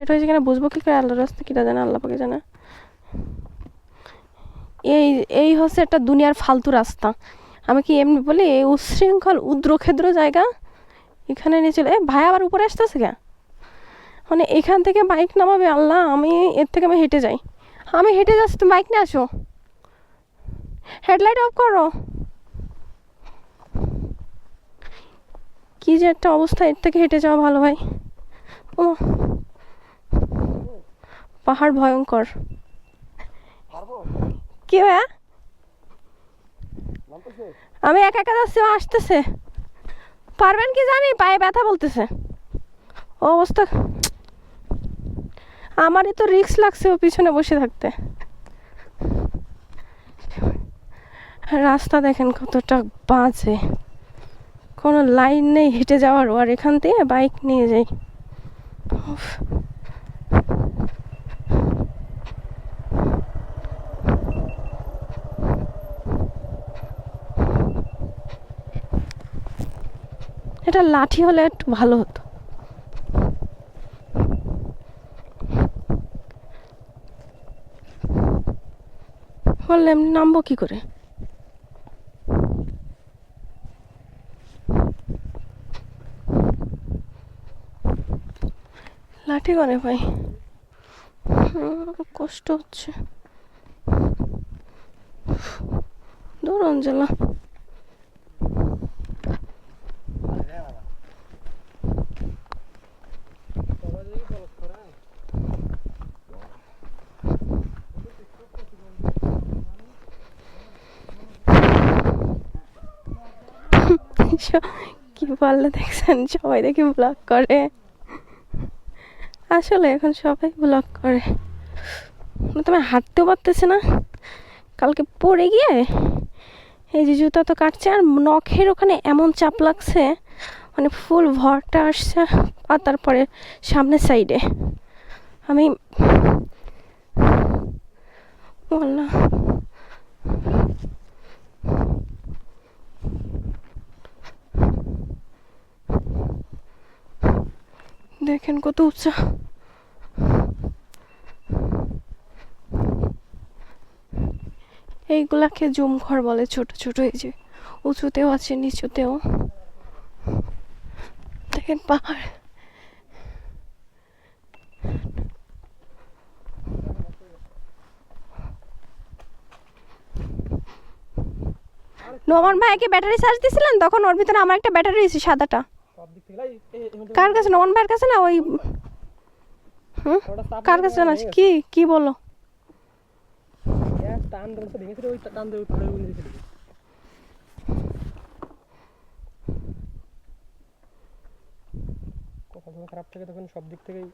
এটা হয়েছে কিনা বুঝবো কি করে, আল্লাহর রাস্তা কিটা জানে, আল্লাহ পাকে জানে। এই এই হচ্ছে একটা দুনিয়ার ফালতু রাস্তা। আমি কি এমনি বলি, এই উচ্ছৃঙ্খল উদ্রক্ষেদ্র জায়গা এখানে নিয়ে চলে ভাই আবার উপরে আসতেছে কে? মানে এখান থেকে বাইক নামাবে আল্লাহ, আমি এর থেকে আমি হেঁটে যাই। আমি হেঁটে যাচ্ছি, তুমি বাইক নিয়ে আসো। হেডলাইট অফ করো। কি যে একটা অবস্থা, এর থেকে হেঁটে যাওয়া ভালো ভাই। ও পাহাড় ভয়ঙ্কর। কি ভাইয়া? আমি একা একা যাচ্ছি, ও আসতেছে। পারবেন কি জানি, পায়ে ব্যথা বলতেছে। ও অবস্থা, আমারই তো রিস্ক লাগছে ও পিছনে বসে থাকতে। রাস্তা দেখেন কতটা বাজে, কোনো লাইন নেই হেঁটে যাওয়ার, আর এখান থেকে বাইক নিয়ে যাই। উফ। এটা লাঠি হলে একটু ভালো হতো। বললে এমনি নামবো কি করে? লাঠি করে ভাই, কষ্ট হচ্ছে। দূর অঞ্জলা। কি বললে দেখছেন, সবাই দেখি ব্লগ করে। আসলে এখন সবাই ব্লগ করে। তুমি হাঁটতেও পারতেছে না, কালকে পড়ে গিয়ে এই যে জুতা তো কাটছে, আর নখের ওখানে এমন চাপ লাগছে, মানে ফুল ভরটা আসছে। আর তারপরে সামনের সাইডে আমি বললাম দেখেন কত উঁচা। এইগুলাকে জুম ঘর বলে, ছোট ছোট, এই যে উঁচুতেও আছে নিচুতেও। দেখেন পাহাড়। নোমান ভাইকে ব্যাটারি চার্জ দিছিলেন তখন, ওর ভিতরে আমার একটা ব্যাটারি দিয়েছি সাদাটা। কার কাছে? নোমান ভাইয়ের কাছে না ওই কার কাছে জানাস? কি কি বলো? খারাপ থাকে তখন সব দিক থেকেই